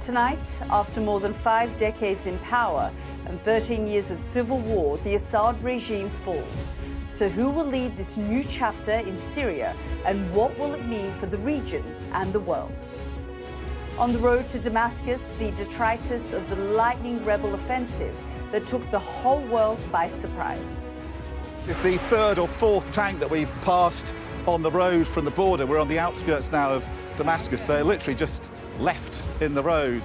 Tonight, after more than 5 decades in power and 13 years of civil war, the Assad regime falls. So who will lead this new chapter in Syria, and what will it mean for the region and the world? On the road to Damascus, the detritus of the lightning rebel offensive that took the whole world by surprise. It's the third or fourth tank that we've passed on the road from the border. We're on the outskirts now of Damascus. They're literally just left in the road.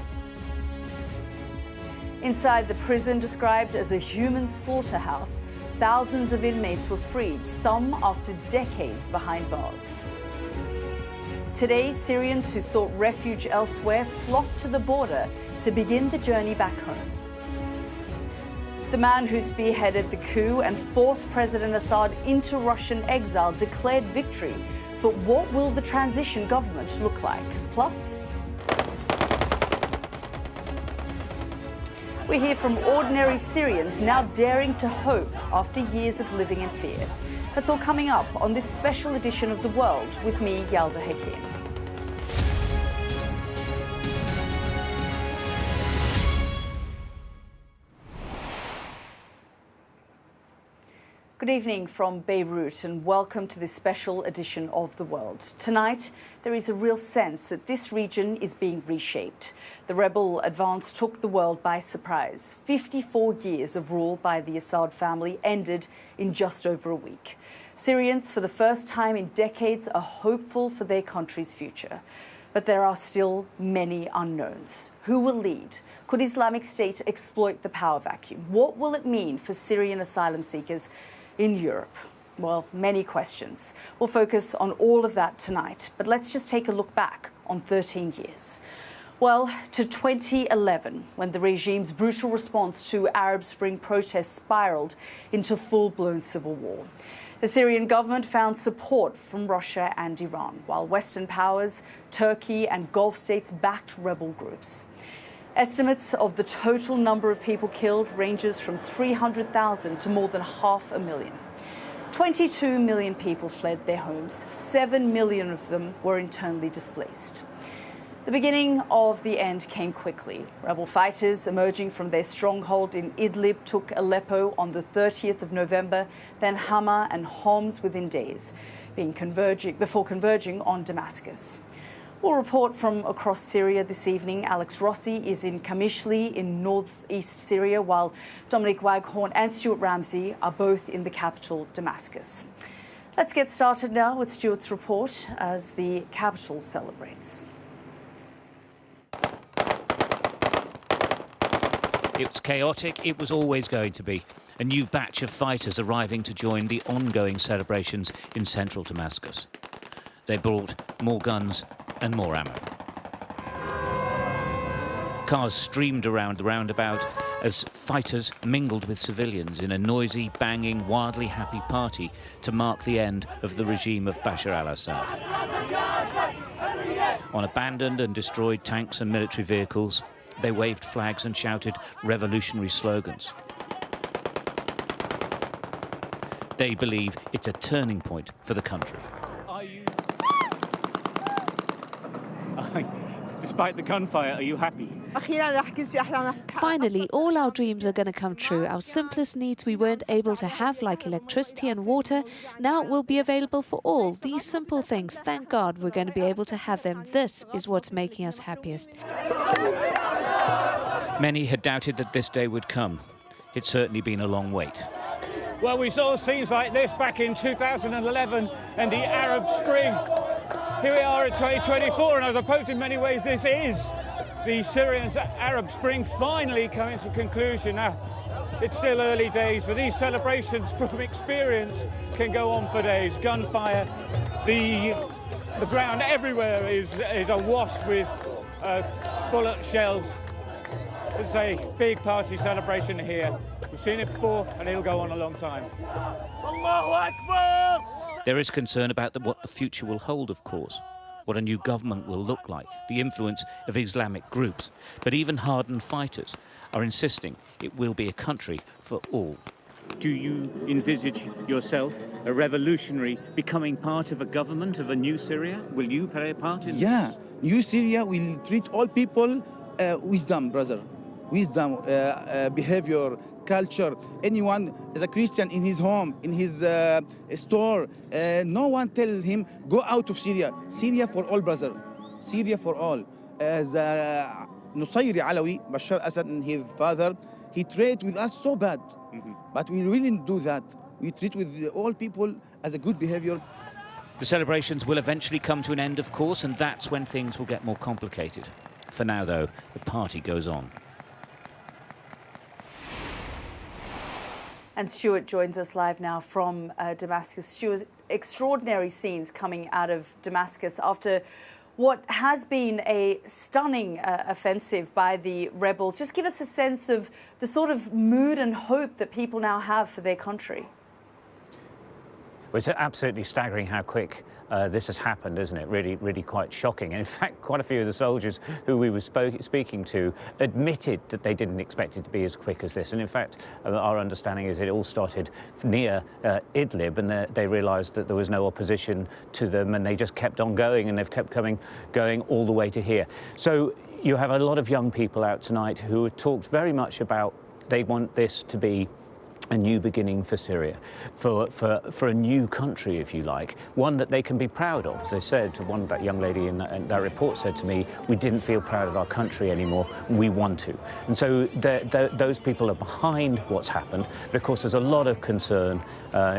Inside the prison, described as a human slaughterhouse, thousands of inmates were freed, some after decades behind bars. Today, Syrians who sought refuge elsewhere flocked to the border to begin the journey back home. The man who spearheaded the coup and forced President Assad into Russian exile declared victory. But what will the transition government look like? Plus, we hear from ordinary Syrians now daring to hope after years of living in fear. That's all coming up on this special edition of The World with me, Yalda Hakim. Good evening from Beirut and welcome to this special edition of The World. Tonight, there is a real sense that this region is being reshaped. The rebel advance took the world by surprise. 54 years of rule by the Assad family ended in just over a week. Syrians, for the first time in decades, are hopeful for their country's future. But there are still many unknowns. Who will lead? Could Islamic State exploit the power vacuum? What will it mean for Syrian asylum seekers in Europe? Well, many questions. We'll focus on all of that tonight, but let's just take a look back on 13 years. Well, to 2011, when the regime's brutal response to Arab Spring protests spiraled into full-blown civil war. The Syrian government found support from Russia and Iran, while Western powers, Turkey and Gulf states backed rebel groups. Estimates of the total number of people killed ranges from 300,000 to more than 500,000. 22 million people fled their homes. 7 million of them were internally displaced. The beginning of the end came quickly. Rebel fighters emerging from their stronghold in Idlib took Aleppo on the 30th of November, then Hama and Homs within days, before converging on Damascus. We'll report from across Syria this evening. Alex Rossi is in Kamishli in northeast Syria, while Dominic Waghorn and Stuart Ramsey are both in the capital, Damascus. Let's get started now with Stuart's report as the capital celebrates. It's chaotic. It was always going to be. A new batch of fighters arriving to join the ongoing celebrations in central Damascus. They brought more guns and more ammo. Cars streamed around the roundabout as fighters mingled with civilians in a noisy, banging, wildly happy party to mark the end of the regime of Bashar al-Assad. On abandoned and destroyed tanks and military vehicles, they waved flags and shouted revolutionary slogans. They believe it's a turning point for the country. Despite the gunfire, are you happy? Finally, all our dreams are going to come true. Our simplest needs we weren't able to have, like electricity and water, now will be available for all. These simple things, thank God, we're going to be able to have them. This is what's making us happiest. Many had doubted that this day would come. It's certainly been a long wait. Well, we saw scenes like this back in 2011 and the Arab Spring. Here we are at 2024, and I suppose in many ways this is the Syrian Arab Spring finally coming to conclusion. Now, it's still early days, but these celebrations from experience can go on for days. Gunfire, the ground everywhere is awash with bullet shells. It's a big party celebration here. We've seen it before, and it'll go on a long time. Allahu Akbar! There is concern about what the future will hold, of course, what a new government will look like, the influence of Islamic groups. But even hardened fighters are insisting it will be a country for all. Do you envisage yourself, a revolutionary, becoming part of a government of a new Syria? Will you play a part in this? New Syria will treat all people wisdom, brother. Wisdom, behavior, culture. Anyone is a Christian in his home, in his store. No one tell him, go out of Syria. Syria for all, brother. Syria for all. The Nusayri Alawi, Bashar Assad and his father, he treated with us so bad. But we really didn't do that. We treat with all people as a good behavior. The celebrations will eventually come to an end, of course, and that's when things will get more complicated. For now, though, the party goes on. And Stuart joins us live now from Damascus. Stuart, extraordinary scenes coming out of Damascus after what has been a stunning offensive by the rebels. Just give us a sense of the sort of mood and hope that people now have for their country. Well, it's absolutely staggering how quick this has happened, isn't it? Really quite shocking. And in fact, quite a few of the soldiers who we were speaking to admitted that they didn't expect it to be as quick as this. And in fact, our understanding is it all started near Idlib, and they realised that there was no opposition to them, and they just kept on going, and they've kept going all the way to here. So you have a lot of young people out tonight who have talked very much about they want this to be a new beginning for Syria, for a new country, if you like, one that they can be proud of. As they said, that young lady in that report said to me, we didn't feel proud of our country anymore, we want to. And so those people are behind what's happened, but of course there's a lot of concern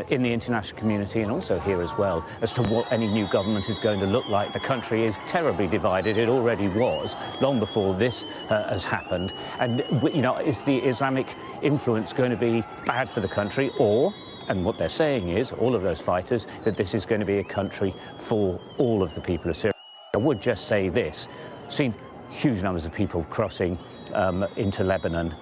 in the international community and also here as well as to what any new government is going to look like. The country is terribly divided, it already was, long before this has happened. And, you know, is the Islamic influence going to be bad for the country, or, and what they're saying is, all of those fighters, that this is going to be a country for all of the people of Syria. I would just say this, seen huge numbers of people crossing into Lebanon,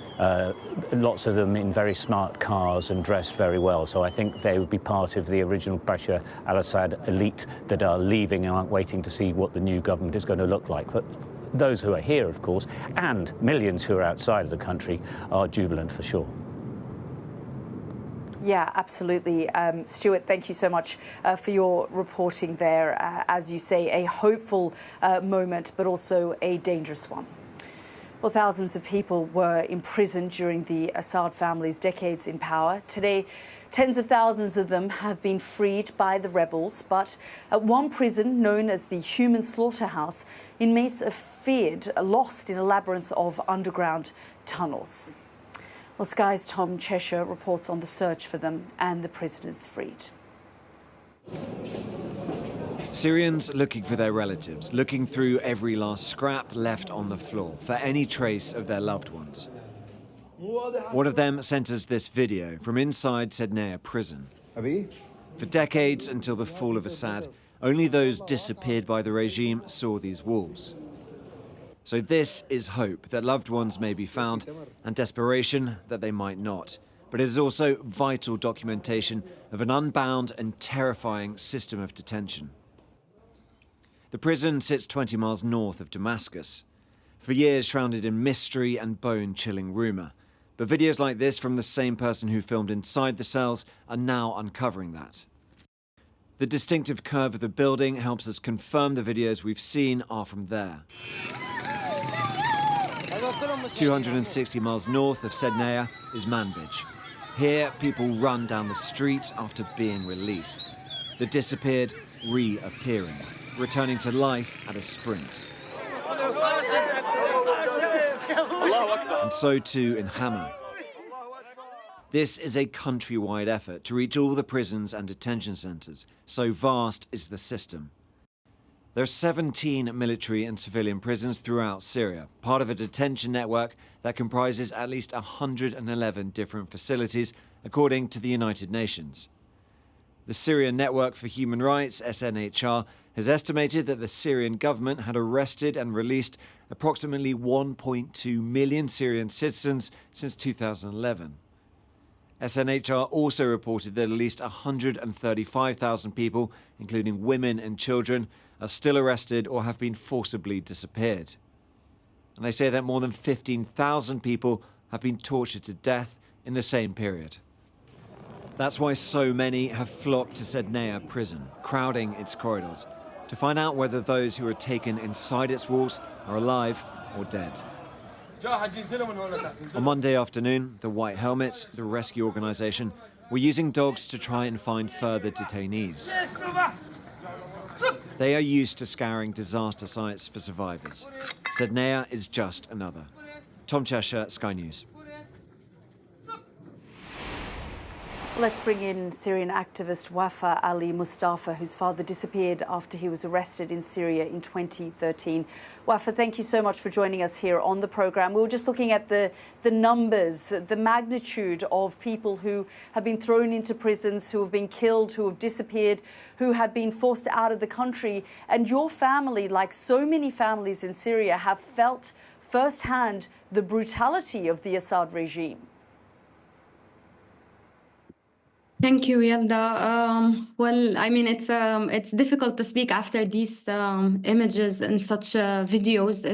lots of them in very smart cars and dressed very well, so I think they would be part of the original Bashar al-Assad elite that are leaving and aren't waiting to see what the new government is going to look like. But those who are here, of course, and millions who are outside of the country are jubilant for sure. Yeah, absolutely. Stuart, thank you so much for your reporting there. As you say, a hopeful moment, but also a dangerous one. Well, thousands of people were imprisoned during the Assad family's decades in power. Today, tens of thousands of them have been freed by the rebels. But at one prison, known as the Human Slaughterhouse, inmates are feared lost in a labyrinth of underground tunnels. Well, Sky's Tom Cheshire reports on the search for them and the prisoners freed. Syrians looking for their relatives, looking through every last scrap left on the floor for any trace of their loved ones. One of them sent us this video from inside Sednaya prison. For decades until the fall of Assad, only those disappeared by the regime saw these walls. So this is hope that loved ones may be found and desperation that they might not. But it is also vital documentation of an unbound and terrifying system of detention. The prison sits 20 miles north of Damascus, for years shrouded in mystery and bone-chilling rumour. But videos like this from the same person who filmed inside the cells are now uncovering that. The distinctive curve of the building helps us confirm the videos we've seen are from there. 260 miles north of Sednaya is Manbij. Here, people run down the street after being released. The disappeared reappearing, returning to life at a sprint. And so too in Hama. This is a countrywide effort to reach all the prisons and detention centres, so vast is the system. There are 17 military and civilian prisons throughout Syria, part of a detention network that comprises at least 111 different facilities, according to the United Nations. The Syrian Network for Human Rights, SNHR, has estimated that the Syrian government had arrested and released approximately 1.2 million Syrian citizens since 2011. SNHR also reported that at least 135,000 people, including women and children, are still arrested or have been forcibly disappeared. And they say that more than 15,000 people have been tortured to death in the same period. That's why so many have flocked to Sednaya prison, crowding its corridors, to find out whether those who are taken inside its walls are alive or dead. On Monday afternoon, the White Helmets, the rescue organisation, were using dogs to try and find further detainees. They are used to scouring disaster sites for survivors. Sednaya is just another. Tom Cheshire, Sky News. Let's bring in Syrian activist Wafa Ali Mustafa, whose father disappeared after he was arrested in Syria in 2013. Wafa, thank you so much for joining us here on the programme. We were just looking at the numbers, the magnitude of people who have been thrown into prisons, who have been killed, who have disappeared, who have been forced out of the country. And your family, like so many families in Syria, have felt firsthand the brutality of the Assad regime. Thank you, Yalda. Well, I mean, it's difficult to speak after these images and such videos.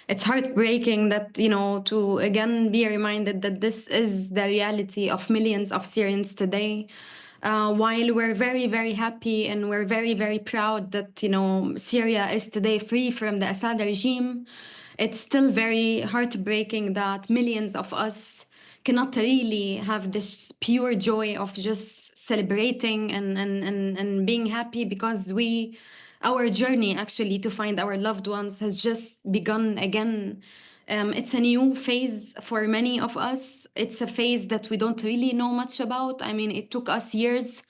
It's heartbreaking that, you know, to again be reminded that this is the reality of millions of Syrians today. While we're very, very happy and we're very, very proud that, you know, Syria is today free from the Assad regime, it's still very heartbreaking that millions of us cannot really have this pure joy of just celebrating and being happy because our journey actually to find our loved ones has just begun again. It's a new phase for many of us. It's a phase that we don't really know much about. I mean, it took us years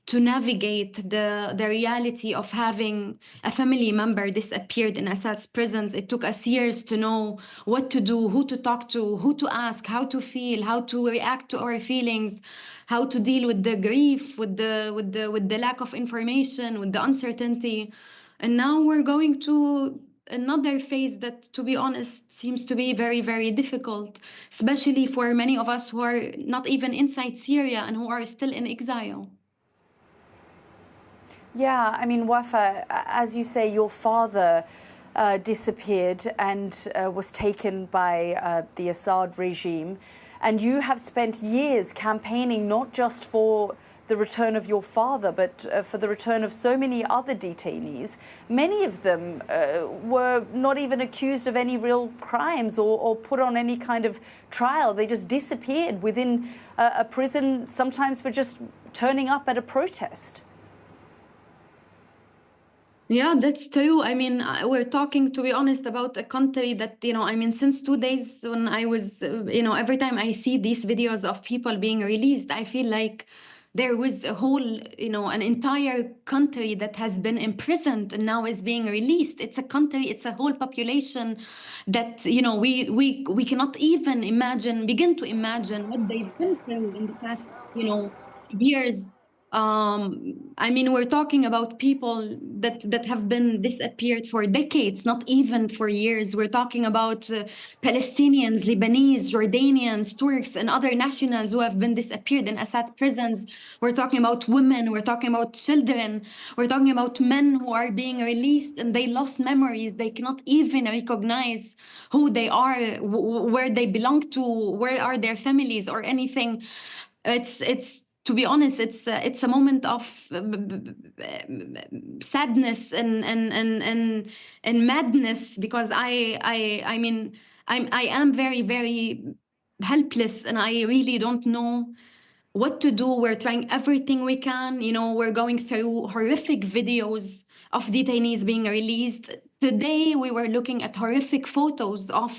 to navigate the reality of having a family member disappeared in Assad's prisons. It took us years to know what to do, who to talk to, who to ask, how to feel, how to react to our feelings, how to deal with the grief, with the lack of information, with the uncertainty. And now we're going to another phase that, to be honest, seems to be very, very difficult, especially for many of us who are not even inside Syria and who are still in exile. Yeah, I mean, Wafa, as you say, your father disappeared and was taken by the Assad regime. And you have spent years campaigning not just for the return of your father, but for the return of so many other detainees. Many of them were not even accused of any real crimes or put on any kind of trial. They just disappeared within a prison, sometimes for just turning up at a protest. Yeah, that's true. I mean, we're talking, to be honest, about a country that, you know, I mean, since 2 days when I was, you know, every time I see these videos of people being released, I feel like there was a whole, you know, an entire country that has been imprisoned and now is being released. It's a country, it's a whole population that, you know, we cannot even begin to imagine what they've been through in the past, you know, years. I mean, we're talking about people that have been disappeared for decades, not even for years. We're talking about Palestinians, Lebanese, Jordanians, Turks, and other nationals who have been disappeared in Assad prisons. We're talking about women, we're talking about children, we're talking about men who are being released and they lost memories. They cannot even recognize who they are, where they belong to, where are their families or anything. It's to be honest, it's a moment of sadness and madness because I mean I am very, very helpless and I really don't know what to do. We're trying everything we can. You know, we're going through horrific videos of detainees being released. Today we were looking at horrific photos of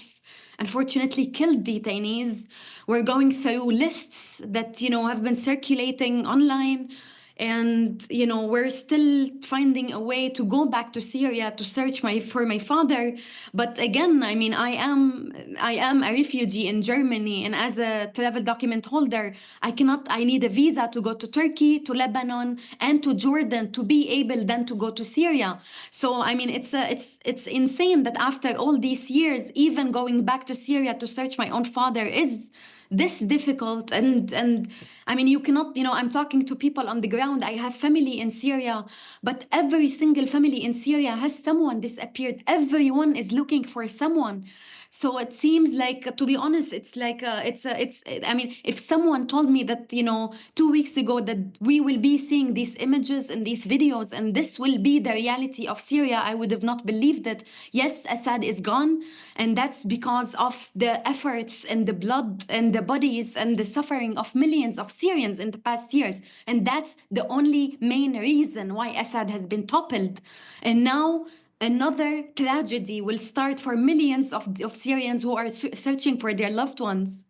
unfortunately killed detainees. We're going through lists that, you know, have been circulating online. And, you know, we're still finding a way to go back to Syria to search for my father. But again, I mean, I am a refugee in Germany. And as a travel document holder, I need a visa to go to Turkey, to Lebanon, and to Jordan to be able then to go to Syria. So, I mean, it's insane that after all these years, even going back to Syria to search my own father is this difficult. And I mean, you cannot, I'm talking to people on the ground. I have family in Syria, but every single family in Syria has someone disappeared. Everyone is looking for someone. So it seems like, to be honest, it's like, I mean, if someone told me that, 2 weeks ago that we will be seeing these images and these videos and this will be the reality of Syria, I would have not believed that. Yes, Assad is gone, and that's because of the efforts and the blood and the bodies and the suffering of millions of Syrians in the past years. And that's the only main reason why Assad has been toppled. And now another tragedy will start for millions of Syrians who are searching for their loved ones.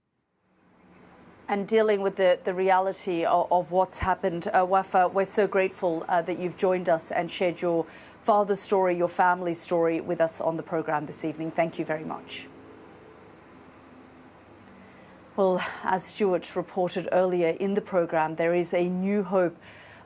And dealing with the reality of what's happened. Wafa, we're so grateful that you've joined us and shared your father's story, your family's story with us on the programme this evening. Thank you very much. Well, as Stuart reported earlier in the programme, there is a new hope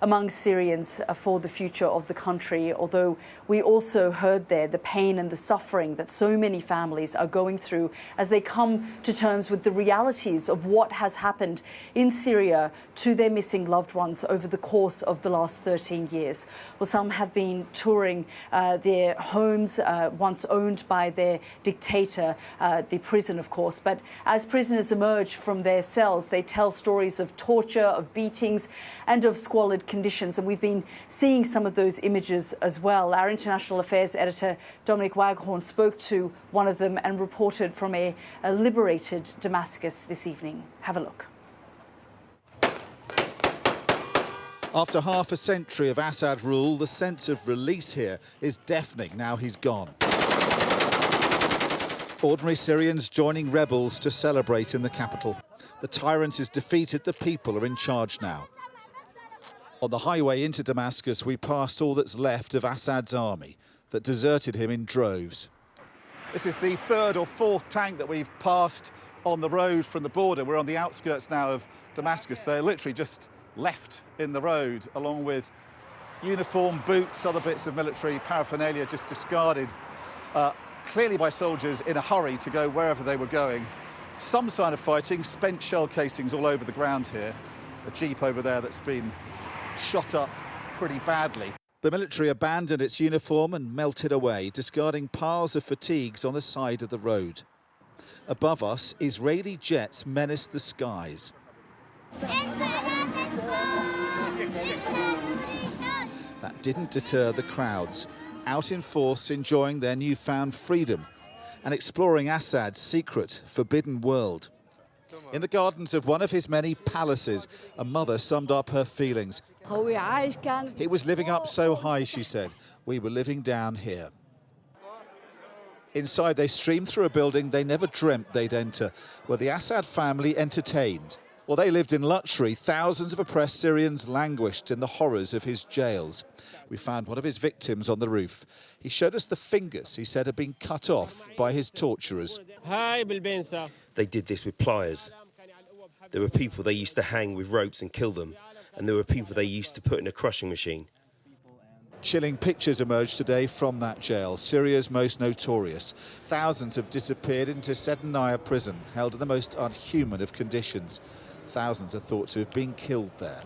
among Syrians for the future of the country, although we also heard there the pain and the suffering that so many families are going through as they come to terms with the realities of what has happened in Syria to their missing loved ones over the course of the last 13 years. Well, some have been touring their homes once owned by their dictator, the prison, of course. But as prisoners emerge from their cells, they tell stories of torture, of beatings, and of squalid conditions, and we've been seeing some of those images as well. Our international affairs editor Dominic Waghorn spoke to one of them and reported from a liberated Damascus this evening. Have a look. After half a century of Assad rule, the sense of release here is deafening now he's gone. Ordinary Syrians joining rebels to celebrate in the capital. The tyrant is defeated, the people are in charge now. On the highway into Damascus, we passed all that's left of Assad's army that deserted him in droves. This is the third or fourth tank that we've passed on the road from the border. We're on the outskirts now of Damascus. They're literally just left in the road, along with uniform, boots, other bits of military paraphernalia just discarded, clearly by soldiers in a hurry to go wherever they were going. Some sign of fighting, spent shell casings all over the ground here. A jeep over there that's been shot up pretty badly. The military abandoned its uniform and melted away, discarding piles of fatigues on the side of the road. Above us, Israeli jets menace the skies. That didn't deter the crowds, out in force enjoying their newfound freedom and exploring Assad's secret, forbidden world. In the gardens of one of his many palaces, a mother summed up her feelings. It was living up so high, she said. We were living down here. Inside, they streamed through a building they never dreamt they'd enter, where the Assad family entertained. While they lived in luxury, thousands of oppressed Syrians languished in the horrors of his jails. We found one of his victims on the roof. He showed us the fingers he said had been cut off by his torturers. They did this with pliers. There were people they used to hang with ropes and kill them, and there were people they used to put in a crushing machine. Chilling pictures emerged today from that jail, Syria's most notorious. Thousands have disappeared into Sednaya prison, held in the most unhuman of conditions. Thousands are thought to have been killed there.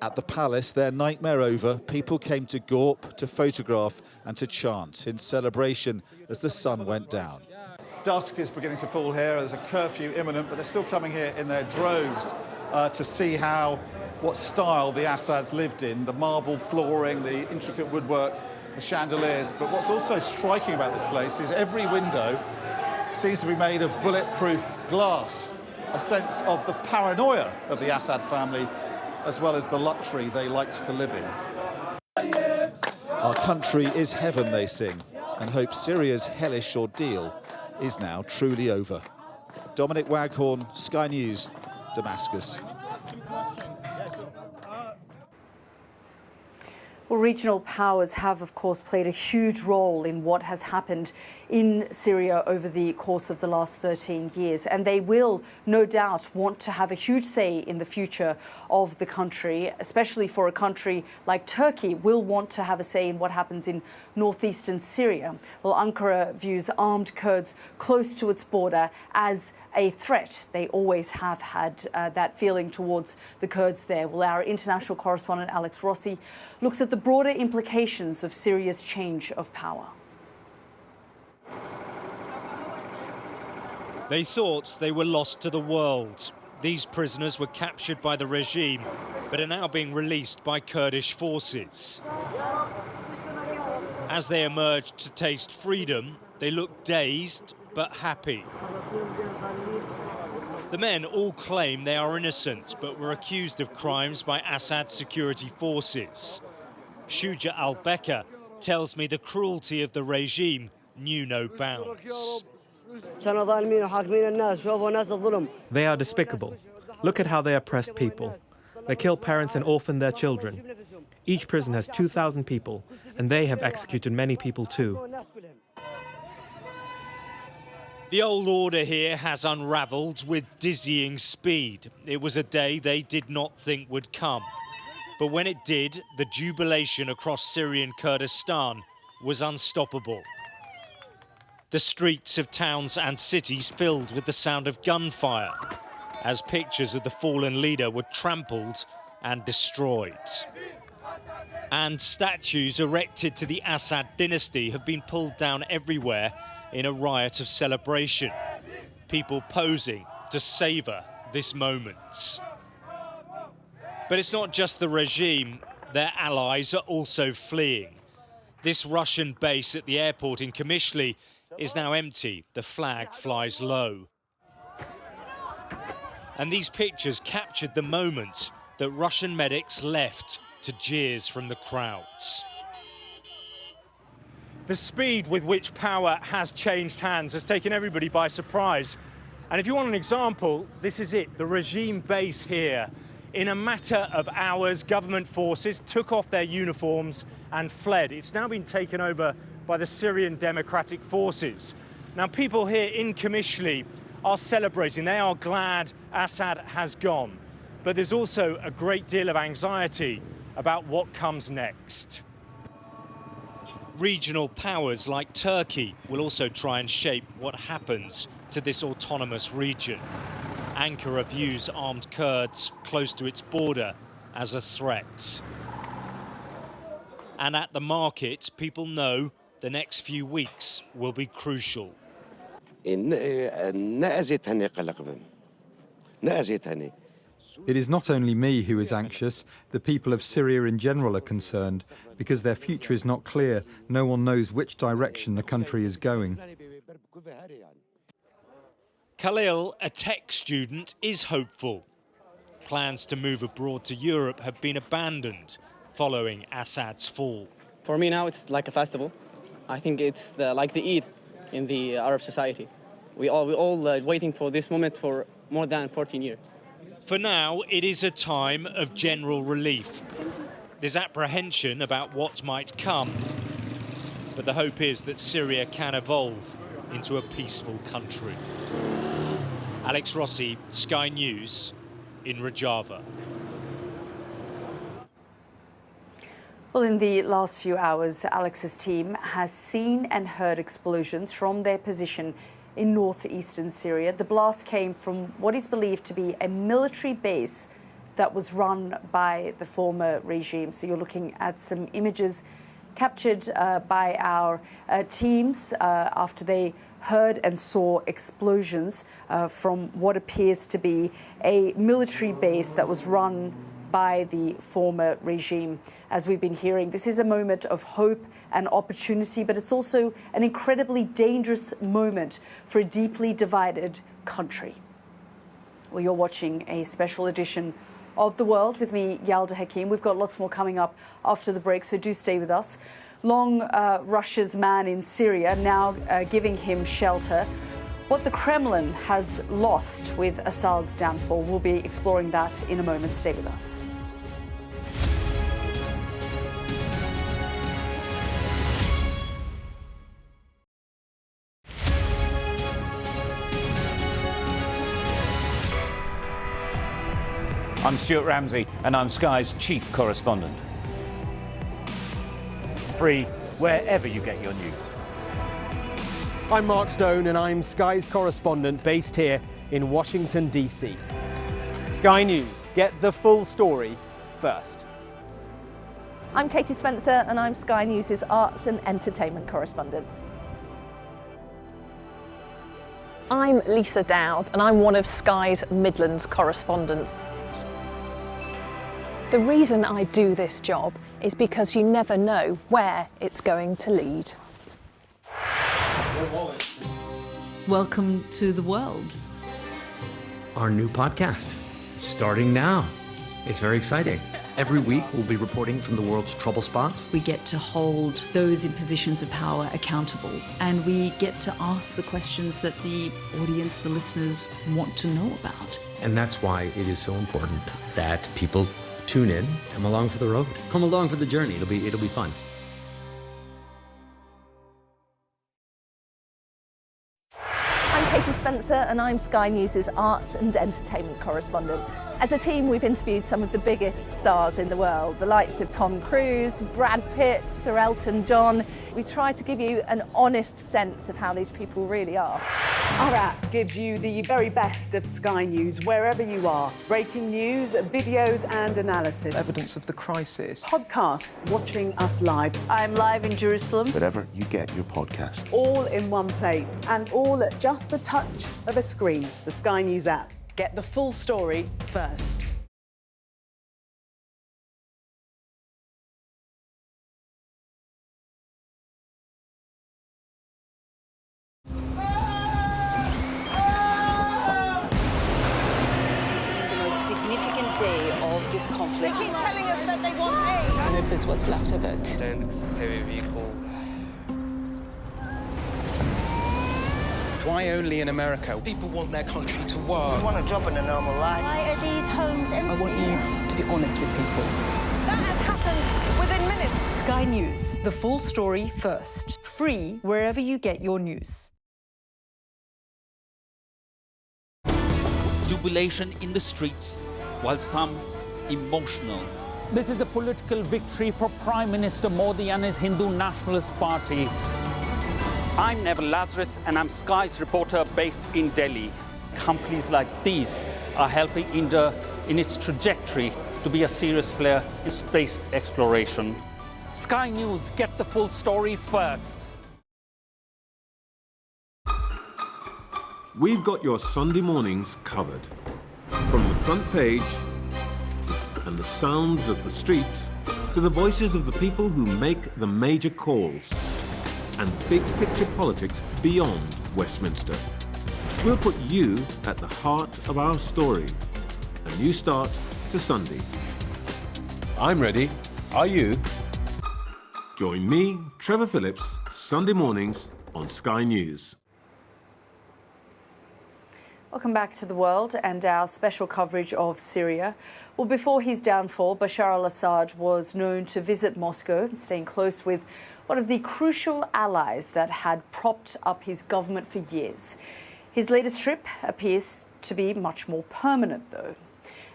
At the palace, their nightmare over, people came to gawp, to photograph and to chant in celebration as the sun went down. Dusk is beginning to fall here. There's a curfew imminent, but they're still coming here in their droves to see what style the Assads lived in, the marble flooring, the intricate woodwork, the chandeliers. But what's also striking about this place is every window seems to be made of bulletproof glass, a sense of the paranoia of the Assad family, as well as the luxury they liked to live in. Our country is heaven, they sing, and hope Syria's hellish ordeal is now truly over. Dominic Waghorn, Sky News, Damascus. Well, regional powers have, of course, played a huge role in what has happened in Syria over the course of the last 13 years. And they will, no doubt, want to have a huge say in the future of the country, especially for a country like Turkey, will want to have a say in what happens in northeastern Syria. Well, Ankara views armed Kurds close to its border as a threat. They always have had that feeling towards the Kurds there. Well, our international correspondent Alex Rossi looks at the broader implications of Syria's change of power. They thought they were lost to the world. These prisoners were captured by the regime, but are now being released by Kurdish forces. As they emerged to taste freedom, they looked dazed but happy. The men all claim they are innocent, but were accused of crimes by Assad's security forces. Shuja al-Beker tells me the cruelty of the regime knew no bounds. They are despicable. Look at how they oppress people. They kill parents and orphan their children. Each prison has 2,000 people, and they have executed many people too. The old order here has unravelled with dizzying speed. It was a day they did not think would come. But when it did, the jubilation across Syrian Kurdistan was unstoppable. The streets of towns and cities filled with the sound of gunfire as pictures of the fallen leader were trampled and destroyed. And statues erected to the Assad dynasty have been pulled down everywhere in a riot of celebration. People posing to savour this moment. But it's not just the regime, their allies are also fleeing. This Russian base at the airport in Qamishli is now empty. The flag flies low. And these pictures captured the moment that Russian medics left to jeers from the crowds. The speed with which power has changed hands has taken everybody by surprise. And if you want an example, this is it, the regime base here. In a matter of hours, government forces took off their uniforms and fled. It's now been taken over by the Syrian Democratic Forces. Now, people here in Qamishli are celebrating. They are glad Assad has gone. But there's also a great deal of anxiety about what comes next. Regional powers like Turkey will also try and shape what happens to this autonomous region. Ankara views armed Kurds close to its border as a threat. And at the market, people know the next few weeks will be crucial. It is not only me who is anxious, the people of Syria in general are concerned, because their future is not clear. No one knows which direction the country is going. Khalil, a tech student, is hopeful. Plans to move abroad to Europe have been abandoned following Assad's fall. For me now, it's like a festival. I think it's like the Eid in the Arab society. We all waiting for this moment for more than 14 years. For now, it is a time of general relief. There's apprehension about what might come, but the hope is that Syria can evolve into a peaceful country. Alex Rossi, Sky News, in Rojava. Well, in the last few hours, Alex's team has seen and heard explosions from their position in northeastern Syria. The blast came from what is believed to be a military base that was run by the former regime. So you're looking at some images captured by our teams after they heard and saw explosions from what appears to be a military base that was run by the former regime. As we've been hearing, this is a moment of hope and opportunity, but it's also an incredibly dangerous moment for a deeply divided country. Well, you're watching a special edition of The World with me, Yalda Hakim. We've got lots more coming up after the break, so do stay with us. Long Russia's man in Syria now giving him shelter. What the Kremlin has lost with Assad's downfall. We'll be exploring that in a moment. Stay with us. I'm Stuart Ramsey, and I'm Sky's chief correspondent. Free wherever you get your news. I'm Mark Stone, and I'm Sky's correspondent based here in Washington, D.C. Sky News, get the full story first. I'm Katie Spencer, and I'm Sky News' arts and entertainment correspondent. I'm Lisa Dowd, and I'm one of Sky's Midlands correspondents. The reason I do this job is because you never know where it's going to lead. Welcome to the world. Our new podcast, starting now. It's very exciting. Every week we'll be reporting from the world's trouble spots. We get to hold those in positions of power accountable, and we get to ask the questions that the audience, the listeners, want to know about. And that's why it is so important that people tune in, come along for the road, come along for the journey. It'll be fun. I'm Katie Spencer, and I'm Sky News' arts and entertainment correspondent. As a team, we've interviewed some of the biggest stars in the world, the likes of Tom Cruise, Brad Pitt, Sir Elton John. We try to give you an honest sense of how these people really are. Our app gives you the very best of Sky News wherever you are. Breaking news, videos and analysis. Evidence of the crisis. Podcasts, watching us live. I'm live in Jerusalem. Wherever you get your podcast. All in one place, and all at just the touch of a screen. The Sky News app. Get the full story first. The most significant day of this conflict. They keep telling us that they want aid. And this is what's left of it. Why only in America? People want their country to work. You want a job in a normal life. Why are these homes empty? I want you to be honest with people. That has happened within minutes. Sky News, the full story first. Free wherever you get your news. Jubilation in the streets, while some emotional. This is a political victory for Prime Minister Modi and his Hindu Nationalist Party. I'm Neville Lazarus, and I'm Sky's reporter based in Delhi. Companies like these are helping India in its trajectory to be a serious player in space exploration. Sky News, get the full story first. We've got your Sunday mornings covered. From the front page and the sounds of the streets to the voices of the people who make the major calls and big picture politics beyond Westminster. We'll put you at the heart of our story. A new start to Sunday. I'm ready. Are you? Join me, Trevor Phillips, Sunday mornings on Sky News. Welcome back to the world and our special coverage of Syria. Well, before his downfall, Bashar al-Assad was known to visit Moscow, staying close with one of the crucial allies that had propped up his government for years. His latest trip appears to be much more permanent, though.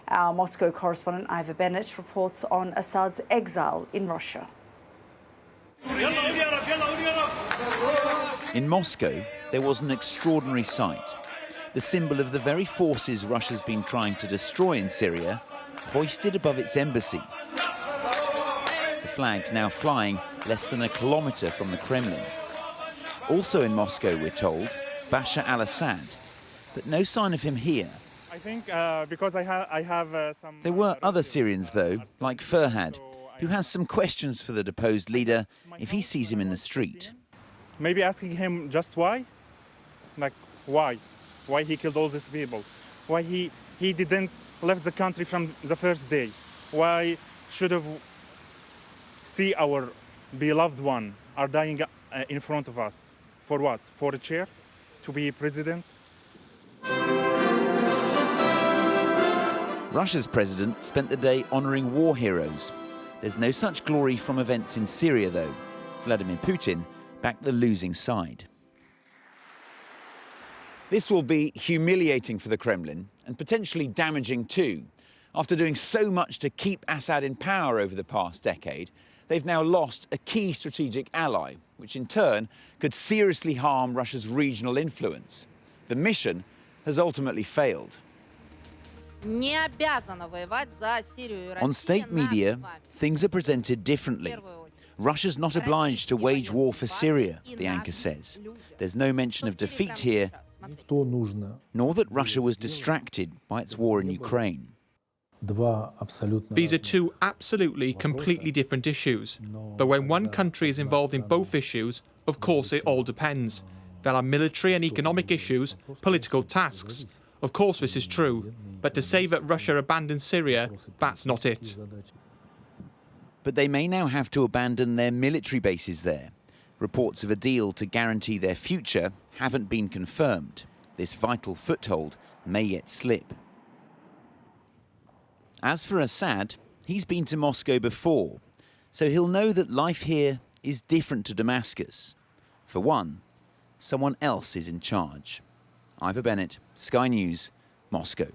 Our Moscow correspondent Ivor Bennett reports on Assad's exile in Russia. In Moscow, there was an extraordinary sight. The symbol of the very forces Russia's been trying to destroy in Syria, hoisted above its embassy. The flag's now flying less than a kilometre from the Kremlin. Also in Moscow, we're told, Bashar al-Assad, but no sign of him here. I think because I have some... There were other Syrians, though, like Farhad, who has some questions for the deposed leader if he sees him in the street. Maybe asking him just why? Like, why? Why he killed all these people? Why he didn't left the country from the first day? Why should have see our beloved one are dying in front of us? For what? For a chair? To be president? Russia's president spent the day honouring war heroes. There's no such glory from events in Syria, though. Vladimir Putin backed the losing side. This will be humiliating for the Kremlin and potentially damaging too. After doing so much to keep Assad in power over the past decade, they've now lost a key strategic ally, which in turn could seriously harm Russia's regional influence. The mission has ultimately failed. On state media, things are presented differently. Russia's not obliged to wage war for Syria, the anchor says. There's no mention of defeat here, nor that Russia was distracted by its war in Ukraine. These are two absolutely, completely different issues. But when one country is involved in both issues, of course it all depends. There are military and economic issues, political tasks. Of course this is true, but to say that Russia abandoned Syria, that's not it. But they may now have to abandon their military bases there. Reports of a deal to guarantee their future haven't been confirmed. This vital foothold may yet slip. As for Assad, he's been to Moscow before, so he'll know that life here is different to Damascus. For one, someone else is in charge. Ivor Bennett, Sky News, Moscow.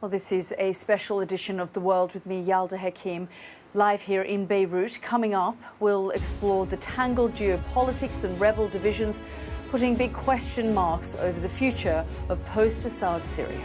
Well, this is a special edition of The World with me, Yalda Hakim, live here in Beirut. Coming up, we'll explore the tangled geopolitics and rebel divisions, putting big question marks over the future of post-Assad Syria.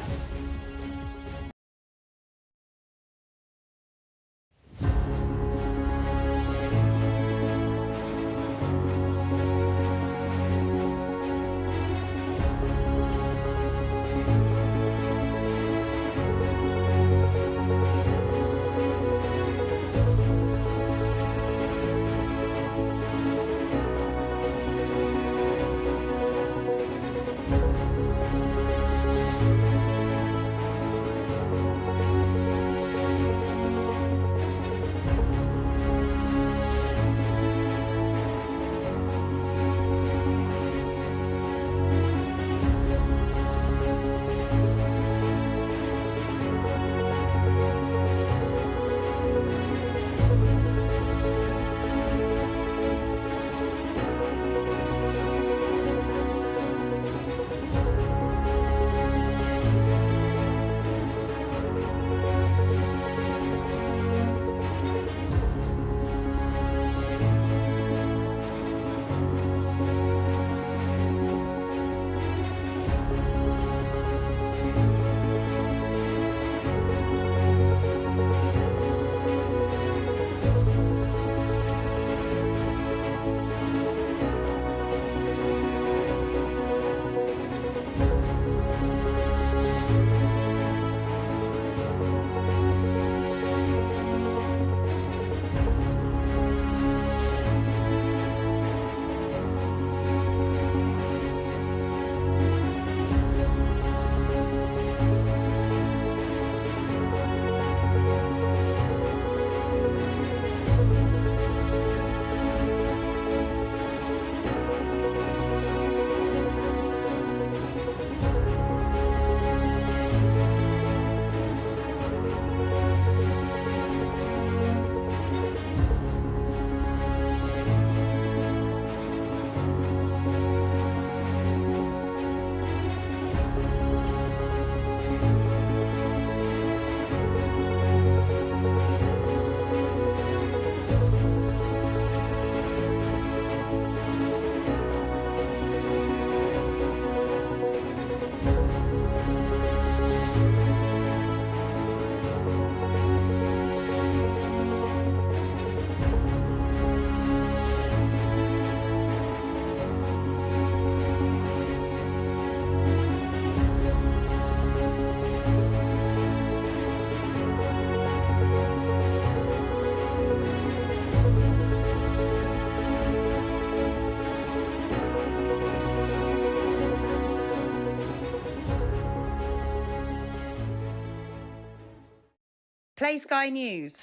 Play Sky News.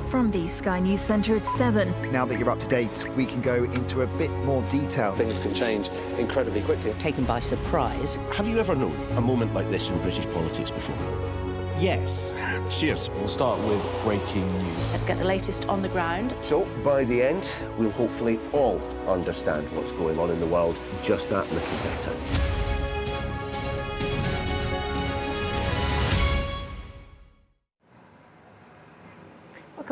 From the Sky News Centre at 7. Now that you're up to date, we can go into a bit more detail. Things can change incredibly quickly. Taken by surprise. Have you ever known a moment like this in British politics before? Yes. Cheers. We'll start with breaking news. Let's get the latest on the ground. So, by the end, we'll hopefully all understand what's going on in the world just that little better.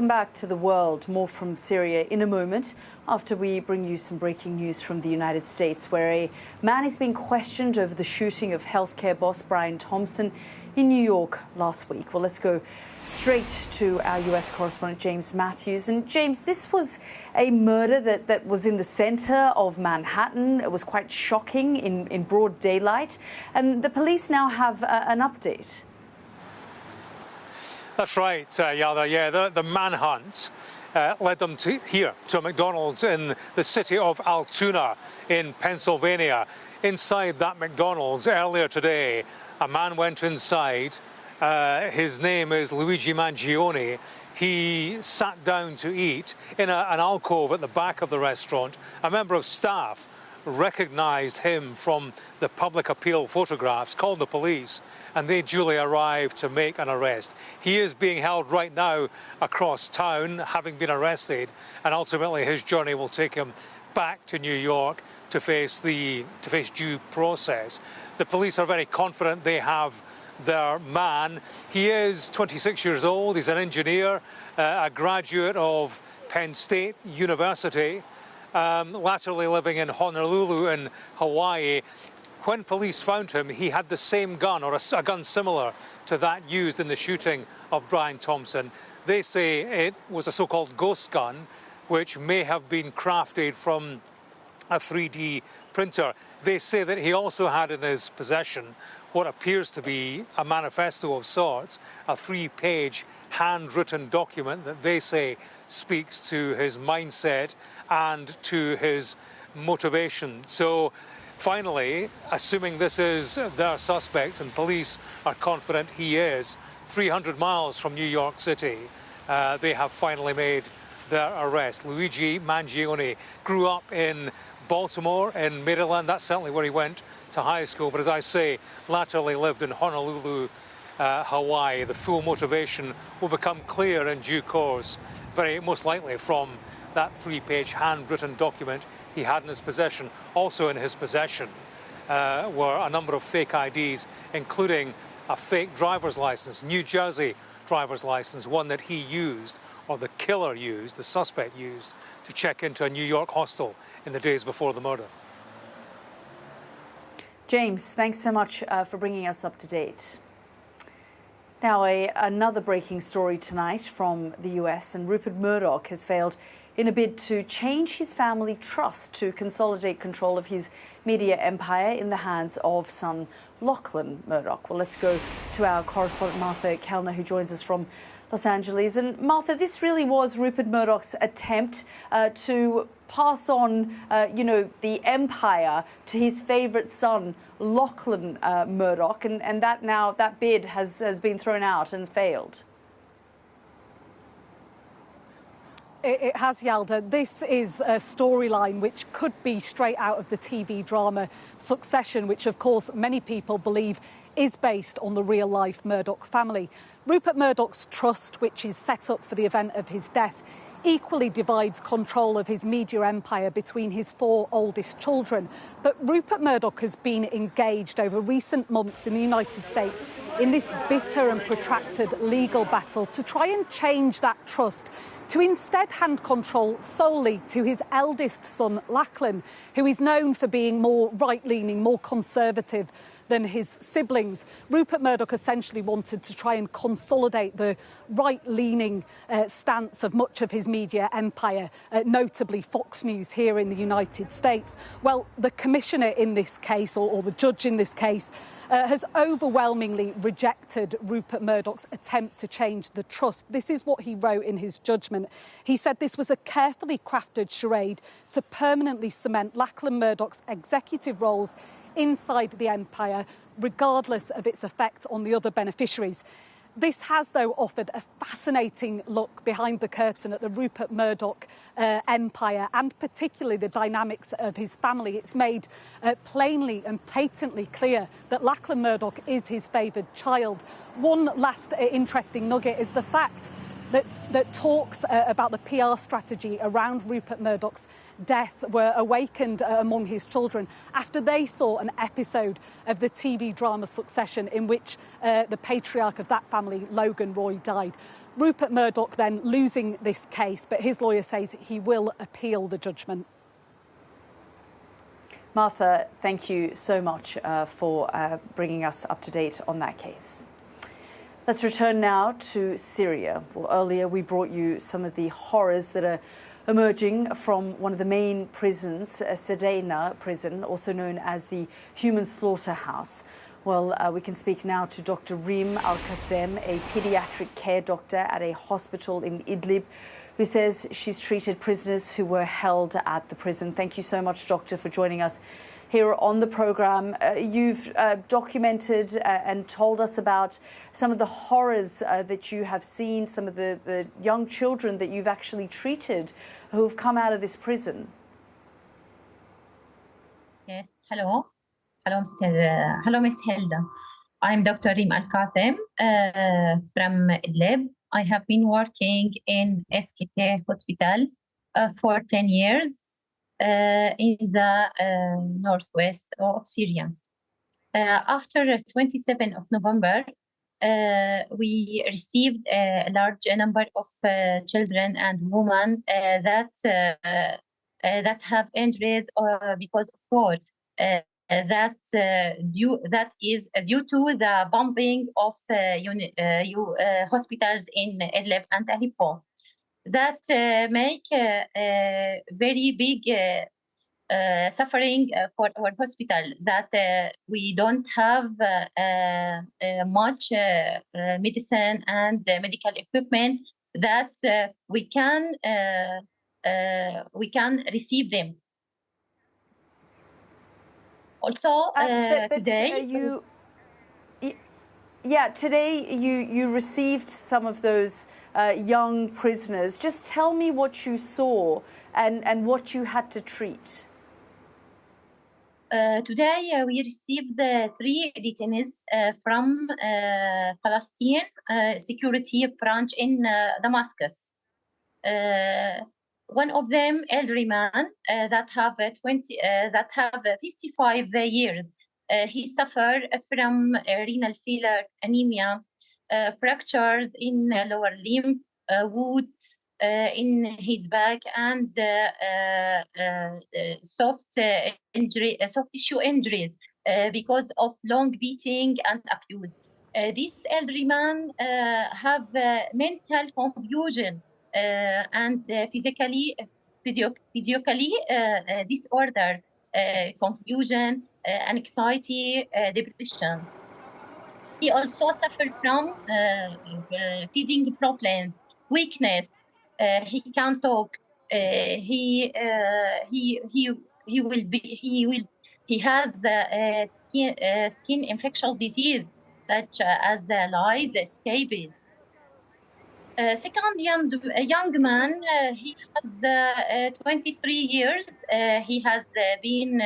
welcome back to The World. More from Syria in a moment after we bring you some breaking news from the United States, where a man is being questioned over the shooting of healthcare boss Brian Thompson in New York last week. Well, let's go straight to our US correspondent James Matthews. And James, this was a murder that was in the centre of Manhattan. It was quite shocking in broad daylight. And the police now have an update. That's right, Yalda. Yeah, the manhunt led them to a McDonald's in the city of Altoona in Pennsylvania. Inside that McDonald's earlier today, a man went inside. His name is Luigi Mangione. He sat down to eat in an alcove at the back of the restaurant. A member of staff recognised him from the public appeal photographs, called the police, and they duly arrived to make an arrest. He is being held right now across town, having been arrested, and ultimately his journey will take him back to New York to face due process. The police are very confident they have their man. He is 26 years old. He's an engineer, a graduate of Penn State University, latterly living in Honolulu in Hawaii. When police found him, he had the same gun, or a gun similar to that used in the shooting of Brian Thompson. They say it was a so-called ghost gun, which may have been crafted from a 3D printer. They say that he also had in his possession what appears to be a manifesto of sorts, a 3-page handwritten document that they say speaks to his mindset and to his motivation. So finally, assuming this is their suspect, and police are confident he is, 300 miles from New York City, they have finally made their arrest. Luigi Mangione grew up in Baltimore in Maryland. That's certainly where he went to high school, but as I say, latterly lived in Honolulu, Hawaii. The full motivation will become clear in due course, very most likely from that 3-page handwritten document he had in his possession. Also in his possession were a number of fake IDs, including a fake driver's license, New Jersey driver's license, one that he used, or the killer used, the suspect used, to check into a New York hostel in the days before the murder. James, thanks so much for bringing us up to date. Now, another breaking story tonight from the US, and Rupert Murdoch has failed in a bid to change his family trust to consolidate control of his media empire in the hands of son Lachlan Murdoch. Well, let's go to our correspondent Martha Kellner, who joins us from Los Angeles. And Martha, this really was Rupert Murdoch's attempt to pass on, the empire to his favourite son, Lachlan Murdoch, and that bid has been thrown out and failed. It has, Yalda. This is a storyline which could be straight out of the TV drama Succession, which, of course, many people believe is based on the real-life Murdoch family. Rupert Murdoch's trust, which is set up for the event of his death, equally divides control of his media empire between his 4 oldest children. But Rupert Murdoch has been engaged over recent months in the United States in this bitter and protracted legal battle to try and change that trust, to instead hand control solely to his eldest son, Lachlan, who is known for being more right-leaning, more conservative than his siblings. Rupert Murdoch essentially wanted to try and consolidate the right-leaning stance of much of his media empire, notably Fox News here in the United States. Well, the commissioner in this case, or the judge in this case, has overwhelmingly rejected Rupert Murdoch's attempt to change the trust. This is what he wrote in his judgment. He said this was a carefully crafted charade to permanently cement Lachlan Murdoch's executive roles inside the empire, regardless of its effect on the other beneficiaries. This has, though, offered a fascinating look behind the curtain at the Rupert Murdoch empire, and particularly the dynamics of his family. It's made plainly and patently clear that Lachlan Murdoch is his favoured child. One last interesting nugget is the fact that talks about the PR strategy around Rupert Murdoch's death were awakened among his children after they saw an episode of the TV drama Succession in which the patriarch of that family, Logan Roy, died. Rupert Murdoch then losing this case, but his lawyer says he will appeal the judgment. Martha, thank you so much for bringing us up to date on that case. Let's return now to Syria. Well, earlier we brought you some of the horrors that are emerging from one of the main prisons, Sedena prison, also known as the human slaughterhouse. Well, we can speak now to Dr. Reem Al-Qassem, a paediatric care doctor at a hospital in Idlib, who says she's treated prisoners who were held at the prison. Thank you so much, Doctor, for joining us here on the programme. You've documented and told us about some of the horrors that you have seen, some of the young children that you've actually treated who have come out of this prison. Yes, hello. Hello, Miss Hilda. I'm Dr. Reem Al-Qassem from Idlib. I have been working in SKT Hospital for 10 years in the northwest of Syria. After 27th of November, we received a large number of children and women that have injuries because of war. That is due to the bombing of hospitals in Idlib and Aleppo. That make very big suffering for our hospital. That we don't have much medicine and medical equipment that we can receive them. Also, today you received some of those young prisoners. Just tell me what you saw and what you had to treat. Today we received 3 detainees from Palestine security branch in Damascus. One of them, elderly man, that have 55 years. He suffered from renal failure, anemia, fractures in lower limb, wounds in his back, and soft tissue injuries because of long beating and abuse. This elderly man have mental confusion and physically disorder, confusion, anxiety, depression. He also suffered from feeding problems, weakness. He can't talk. He has skin infectious disease such as lice, scabies. Second young man, he has 23 years. He has been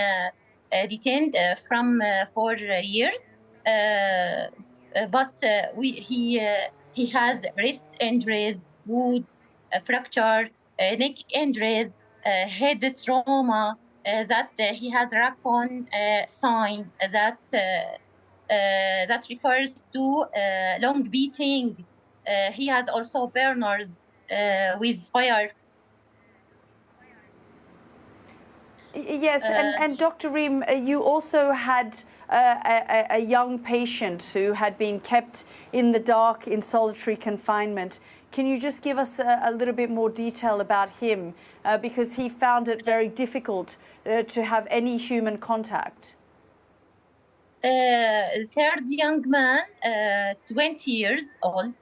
detained from 4 years, but he has wrist injuries, wounds, fracture, neck injuries, head trauma. That he has Racon sign that refers to long beating. He has also burners with fire. Yes, and Dr. Reem, you also had a young patient who had been kept in the dark in solitary confinement. Can you just give us a little bit more detail about him? Because he found it very difficult to have any human contact. Third young man, 20 years old.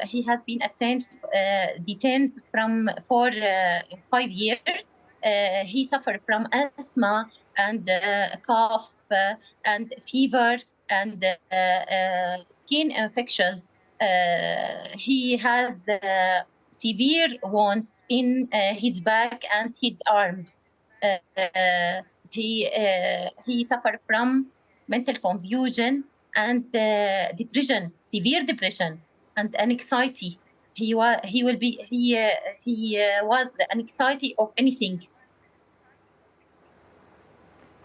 He has been detained for 5 years. He suffered from asthma and cough and fever and skin infections. He has severe wounds in his back and his arms. He suffered from mental confusion and depression, severe depression, and anxiety. He was anxiety of anything.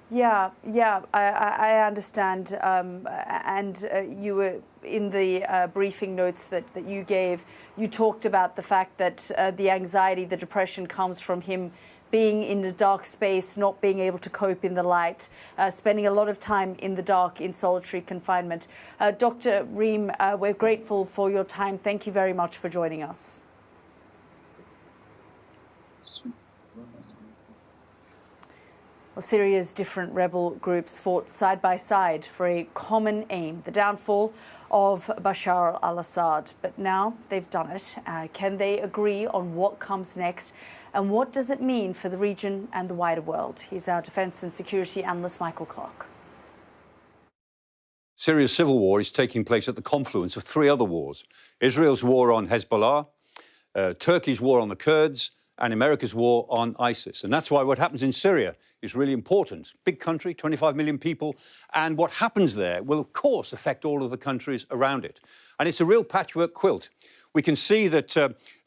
Yeah, I understand. You were in the briefing notes that you gave, you talked about the fact that the anxiety, the depression comes from him being in the dark space, not being able to cope in the light, spending a lot of time in the dark in solitary confinement. Dr. Reem, we're grateful for your time. Thank you very much for joining us. Well, Syria's different rebel groups fought side by side for a common aim, the downfall of Bashar al-Assad. But now they've done it. Can they agree on what comes next? And what does it mean for the region and the wider world? Here's our defence and security analyst, Michael Clark. Syria's civil war is taking place at the confluence of three other wars: Israel's war on Hezbollah, Turkey's war on the Kurds, and America's war on ISIS. And that's why what happens in Syria is really important. Big country, 25 million people, and what happens there will, of course, affect all of the countries around it. And it's a real patchwork quilt. We can see that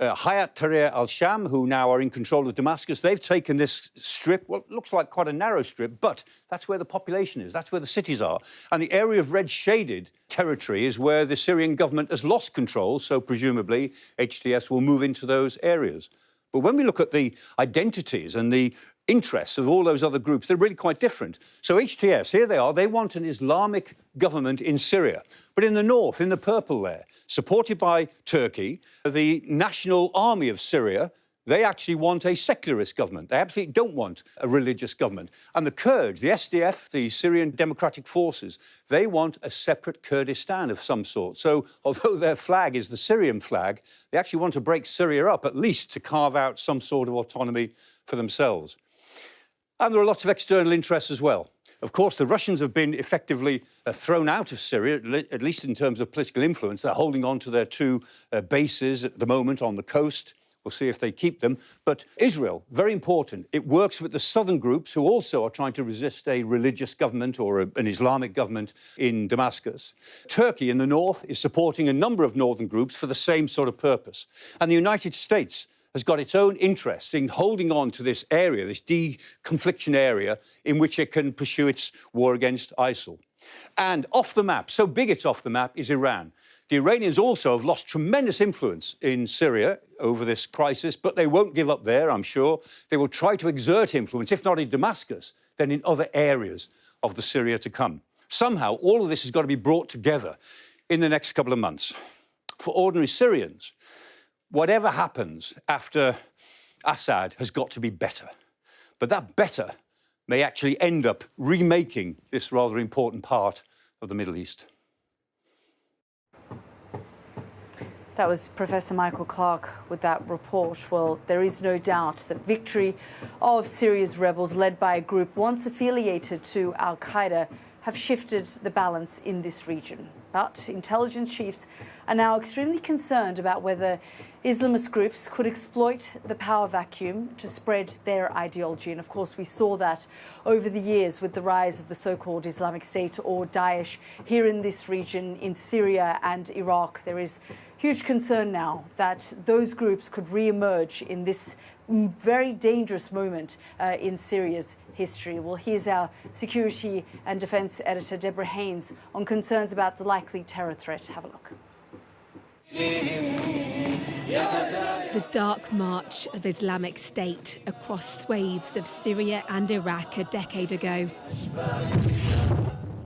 Hayat Tahrir al-Sham, who now are in control of Damascus, they've taken this strip, well, it looks like quite a narrow strip, but that's where the population is, that's where the cities are. And the area of red-shaded territory is where the Syrian government has lost control, so presumably HTS will move into those areas. But when we look at the identities and the interests of all those other groups, they're really quite different. So HTS, here they are, they want an Islamic government in Syria. But in the north, in the purple there, supported by Turkey, the National Army of Syria, they actually want a secularist government. They absolutely don't want a religious government. And the Kurds, the SDF, the Syrian Democratic Forces, they want a separate Kurdistan of some sort. So although their flag is the Syrian flag, they actually want to break Syria up, at least to carve out some sort of autonomy for themselves. And there are lots of external interests as well. Of course, the Russians have been effectively thrown out of Syria, at least in terms of political influence. They're holding on to their two bases at the moment on the coast. We'll see if they keep them. But Israel, very important. It works with the southern groups who also are trying to resist a religious government or an Islamic government in Damascus. Turkey in the north is supporting a number of northern groups for the same sort of purpose. And the United States has got its own interests in holding on to this area, this de-confliction area, in which it can pursue its war against ISIL. And off the map, so big it's off the map, is Iran. The Iranians also have lost tremendous influence in Syria over this crisis, but they won't give up there, I'm sure. They will try to exert influence, if not in Damascus, then in other areas of the Syria to come. Somehow, all of this has got to be brought together in the next couple of months. For ordinary Syrians, whatever happens after Assad has got to be better. But that better may actually end up remaking this rather important part of the Middle East. That was Professor Michael Clark with that report. Well, there is no doubt that victory of Syria's rebels, led by a group once affiliated to al-Qaeda, have shifted the balance in this region. But intelligence chiefs are now extremely concerned about whether Islamist groups could exploit the power vacuum to spread their ideology. And of course, we saw that over the years with the rise of the so-called Islamic State or Daesh here in this region, in Syria and Iraq. There is huge concern now that those groups could re-emerge in this very dangerous moment in Syria's history. Well, here's our security and defence editor, Deborah Haynes, on concerns about the likely terror threat. Have a look. The dark march of Islamic State across swathes of Syria and Iraq a decade ago.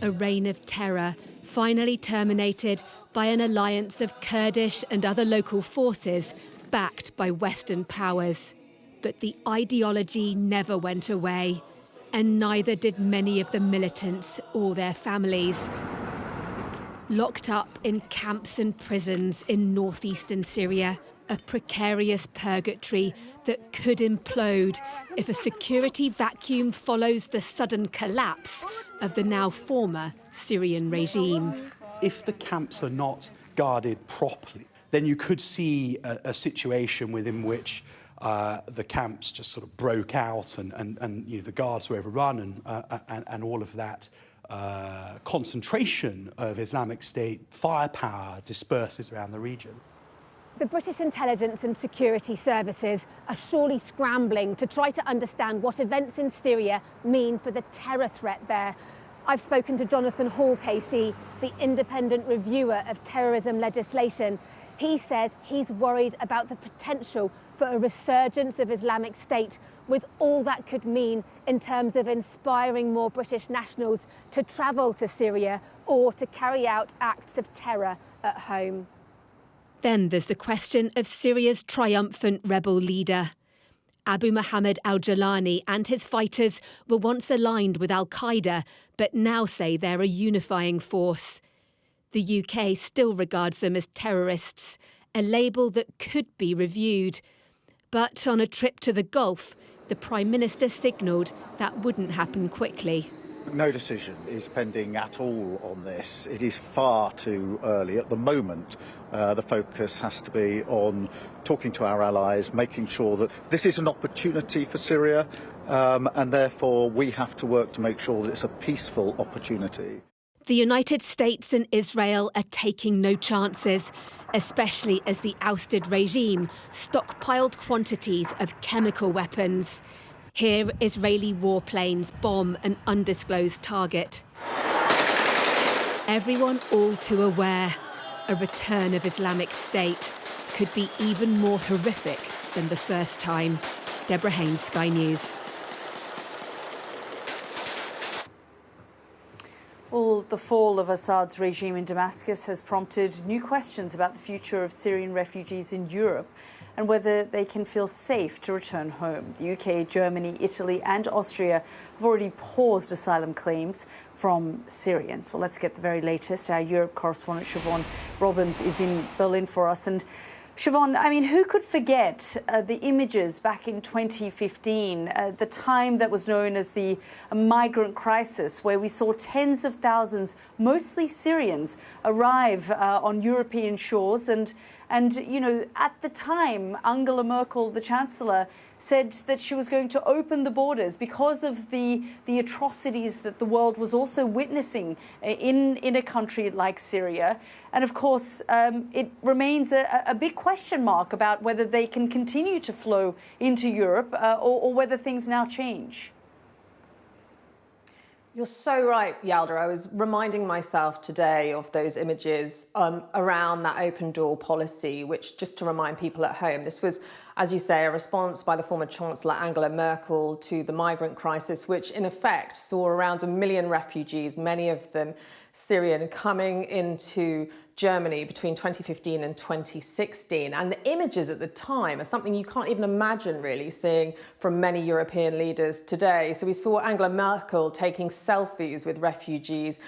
A reign of terror finally terminated by an alliance of Kurdish and other local forces backed by Western powers. But the ideology never went away, and neither did many of the militants or their families. Locked up in camps and prisons in northeastern Syria, a precarious purgatory that could implode if a security vacuum follows the sudden collapse of the now former Syrian regime. If the camps are not guarded properly, then you could see a situation within which the camps just sort of broke out and you know, the guards were overrun and all of that concentration of Islamic State firepower disperses around the region. The British intelligence and security services are surely scrambling to try to understand what events in Syria mean for the terror threat there. I've spoken to Jonathan Hall, KC, the independent reviewer of terrorism legislation. He says he's worried about the potential for a resurgence of Islamic State, with all that could mean in terms of inspiring more British nationals to travel to Syria or to carry out acts of terror at home. Then there's the question of Syria's triumphant rebel leader. Abu Muhammad al-Jalani and his fighters were once aligned with al-Qaeda, but now say they're a unifying force. The UK still regards them as terrorists, a label that could be reviewed. But on a trip to the Gulf, the Prime Minister signalled that wouldn't happen quickly. No decision is pending at all on this. It is far too early. At the moment, the focus has to be on talking to our allies, making sure that this is an opportunity for Syria, and therefore we have to work to make sure that it's a peaceful opportunity. The United States and Israel are taking no chances, especially as the ousted regime stockpiled quantities of chemical weapons. Here, Israeli warplanes bomb an undisclosed target. Everyone all too aware, a return of Islamic State could be even more horrific than the first time. Deborah Haynes, Sky News. Well, the fall of Assad's regime in Damascus has prompted new questions about the future of Syrian refugees in Europe and whether they can feel safe to return home. The UK, Germany, Italy and Austria have already paused asylum claims from Syrians. Well, let's get the very latest. Our Europe correspondent Siobhan Robbins is in Berlin for us. And Siobhan, I mean, who could forget the images back in 2015, the time that was known as the migrant crisis, where we saw tens of thousands, mostly Syrians, arrive on European shores. And, you know, at the time, Angela Merkel, the Chancellor, said that she was going to open the borders because of the atrocities that the world was also witnessing in a country like Syria. And of course, it remains a big question mark about whether they can continue to flow into Europe or whether things now change. You're so right, Yalda. I was reminding myself today of those images around that open door policy, which, just to remind people at home, this was, as you say, a response by the former Chancellor Angela Merkel to the migrant crisis, which in effect saw around 1 million refugees, many of them Syrian, coming into Germany between 2015 and 2016. And the images at the time are something you can't even imagine really seeing from many European leaders today. So we saw Angela Merkel taking selfies with refugees,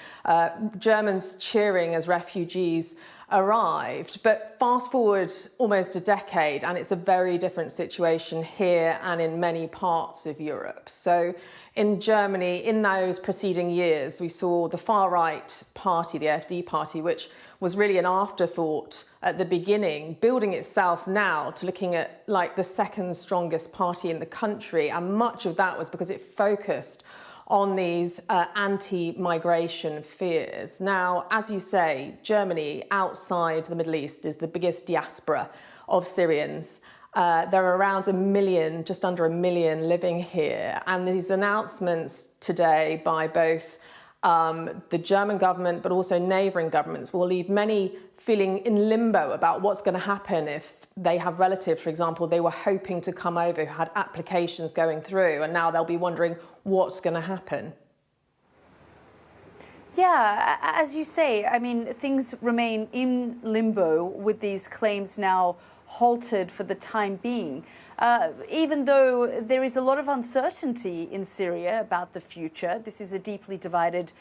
Germans cheering as refugees arrived. But fast forward almost a decade and it's a very different situation here and in many parts of Europe. So in Germany, in those preceding years, we saw the far-right party, the AfD party, which was really an afterthought at the beginning, building itself now to looking at like the second strongest party in the country. And much of that was because it focused on these anti-migration fears. Now, as you say, Germany, outside the Middle East, is the biggest diaspora of Syrians. There are around 1 million, just under 1 million living here. And these announcements today by both the German government, but also neighbouring governments, will leave many feeling in limbo about what's going to happen if they have relatives, for example, they were hoping to come over, who had applications going through, and now they'll be wondering what's going to happen. Yeah, as you say, I mean, things remain in limbo with these claims now halted for the time being. Even though there is a lot of uncertainty in Syria about the future, this is a deeply divided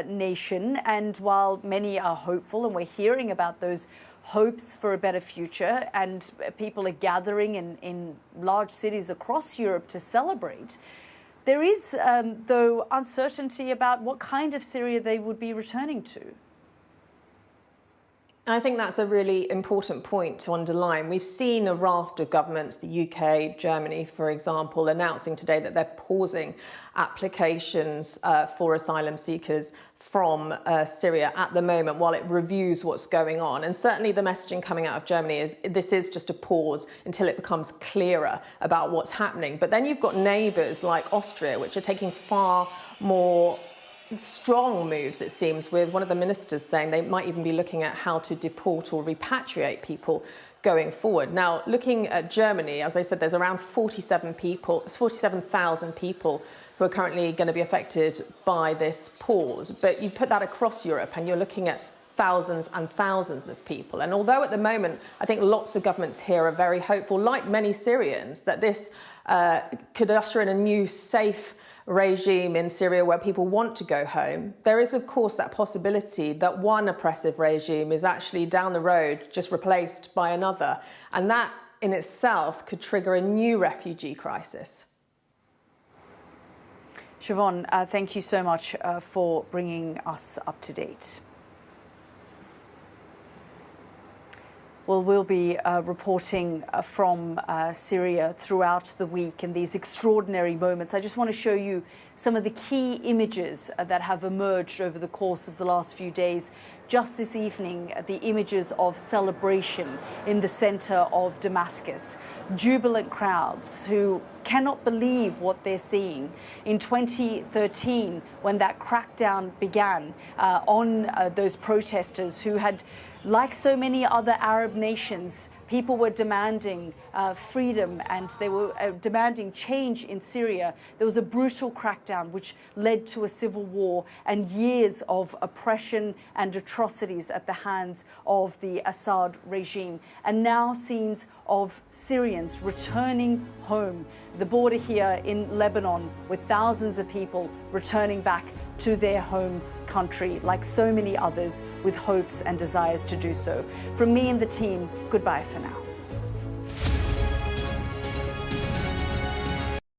nation. And while many are hopeful, and we're hearing about those hopes for a better future, and people are gathering in large cities across Europe to celebrate, there is, though, uncertainty about what kind of Syria they would be returning to. I think that's a really important point to underline. We've seen a raft of governments, the UK, Germany, for example, announcing today that they're pausing applications for asylum seekers from Syria at the moment while it reviews what's going on. And certainly the messaging coming out of Germany is this is just a pause until it becomes clearer about what's happening. But then you've got neighbours like Austria, which are taking far more strong moves, it seems, with one of the ministers saying they might even be looking at how to deport or repatriate people going forward. Now, looking at Germany, as I said, there's around 47,000 people who are currently going to be affected by this pause. But you put that across Europe and you're looking at thousands and thousands of people. And although at the moment, I think lots of governments here are very hopeful, like many Syrians, that this could usher in a new safe regime in Syria where people want to go home, there is, of course, that possibility that one oppressive regime is actually down the road just replaced by another. And that in itself could trigger a new refugee crisis. Siobhan, thank you so much for bringing us up to date. Well, we'll be reporting from Syria throughout the week in these extraordinary moments. I just want to show you some of the key images that have emerged over the course of the last few days. Just this evening, the images of celebration in the center of Damascus. Jubilant crowds who cannot believe what they're seeing. In 2013, when that crackdown began on those protesters who had, like so many other Arab nations, people were demanding freedom and they were demanding change in Syria. There was a brutal crackdown which led to a civil war and years of oppression and atrocities at the hands of the Assad regime. And now scenes of Syrians returning home. The border here in Lebanon with thousands of people returning back to their home country, like so many others, with hopes and desires to do so. From me and the team, goodbye for now.